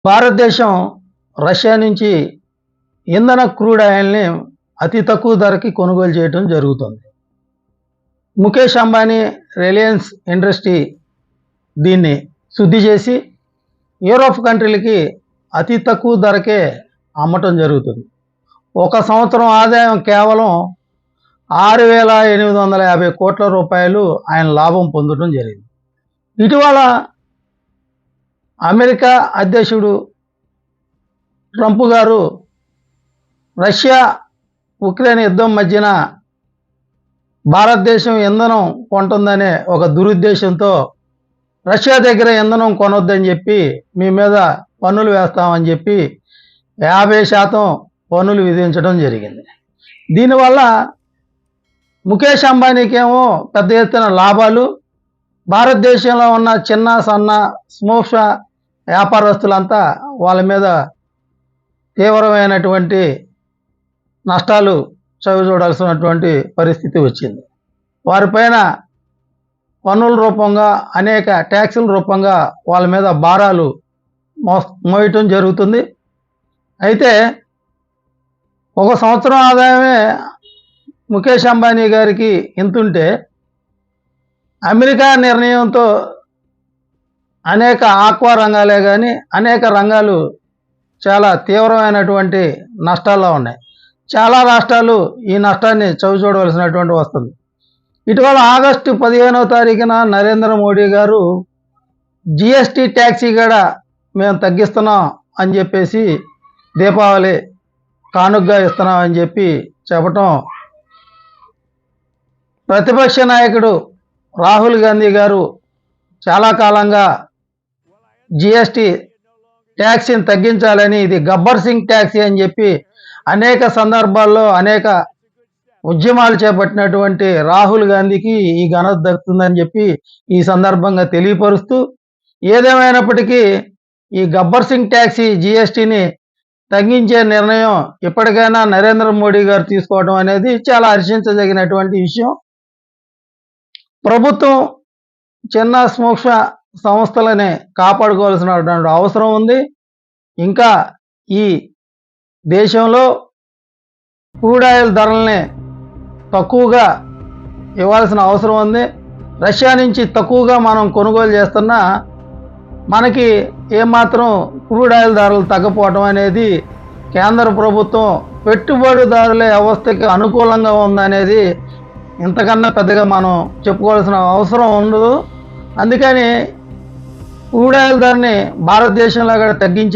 భారతదేశం రష్యా నుంచి ఇంధన క్రూడ్ ఆయిల్ని అతి తక్కువ ధరకి కొనుగోలు చేయడం జరుగుతుంది. ముఖేష్ అంబానీ రిలయన్స్ ఇండస్ట్రీ దీన్ని శుద్ధి చేసి యూరోప్ కంట్రీలకి అతి తక్కువ ధరకే అమ్మటం జరుగుతుంది. ఒక సంవత్సరం ఆదాయం కేవలం 6,850 కోట్ల రూపాయలు ఆయన లాభం పొందడం జరిగింది. ఇటీవల అమెరికా అధ్యక్షుడు ట్రంప్ గారు రష్యా ఉక్రెయిన్ యుద్ధం మధ్యన భారతదేశం ఇంధనం కొంటుందనే ఒక దురుద్దేశంతో రష్యా దగ్గర ఇంధనం కొనొద్దని చెప్పి మీ మీద పన్నులు వేస్తామని చెప్పి 50% పన్నులు విధించడం జరిగింది. దీనివల్ల ముఖేష్ అంబానీకేమో పెద్ద ఎత్తున లాభాలు, భారతదేశంలో ఉన్న చిన్న సన్న స్మూష వ్యాపారస్తులంతా వాళ్ళ మీద తీవ్రమైనటువంటి నష్టాలు చవిచూడాల్సినటువంటి పరిస్థితి వచ్చింది. వారిపైన పన్నుల రూపంగా అనేక ట్యాక్సుల రూపంగా వాళ్ళ మీద భారాలు మోయటం జరుగుతుంది. అయితే ఒక సంవత్సరం ఆదాయమే ముఖేష్ అంబానీ గారికి ఇంతుంటే అమెరికా నిర్ణయంతో అనేక ఆక్వా రంగాలే కానీ అనేక రంగాలు చాలా తీవ్రమైనటువంటి నష్టాల్లో ఉన్నాయి. చాలా రాష్ట్రాలు ఈ నష్టాన్ని చవిచూడవలసినటువంటి వస్తుంది. ఇటీవల ఆగస్టు 15వ తారీఖున నరేంద్ర మోడీ గారు జిఎస్టీ ట్యాక్సీ కూడా మేము తగ్గిస్తున్నాం అని చెప్పేసి దీపావళి కానుకగా ఇస్తున్నాం అని చెప్పి చెప్పటం ప్రతిపక్ష నాయకుడు రాహుల్ గాంధీ గారు చాలా కాలంగా జిఎస్టీ ట్యాక్సీని తగ్గించాలని, ఇది గబ్బర్ సింగ్ ట్యాక్సీ అని చెప్పి అనేక సందర్భాల్లో అనేక ఉద్యమాలు చేపట్టినటువంటి రాహుల్ గాంధీకి ఈ ఘనత దక్కుతుందని చెప్పి ఈ సందర్భంగా తెలియపరుస్తూ, ఏదేమైనప్పటికీ ఈ గబ్బర్ సింగ్ ట్యాక్సీ జిఎస్టీని తగ్గించే నిర్ణయం ఇప్పటికైనా నరేంద్ర మోడీ గారు తీసుకోవడం అనేది చాలా హర్షించదగినటువంటి విషయం. ప్రభుత్వం చిన్న సూక్ష్మ సంస్థలని కాపాడుకోవాల్సినటువంటి అవసరం ఉంది. ఇంకా ఈ దేశంలో క్రూడ్ ఆయిల్ ధరల్ని తక్కువగా ఇవ్వాల్సిన అవసరం ఉంది. రష్యా నుంచి తక్కువగా మనం కొనుగోలు చేస్తున్నా మనకి ఏమాత్రం క్రూడ్ ఆయిల్ ధరలు తగ్గపోవడం అనేది కేంద్ర ప్రభుత్వం పెట్టుబడిదారుల వ్యవస్థకి అనుకూలంగా ఉందనేది ఇంతకన్నా పెద్దగా మనం చెప్పుకోవాల్సిన అవసరం ఉండదు. అందుకని క్రూడ్ ఆయిల్ ధరని భారతదేశంలో కూడా తగ్గించి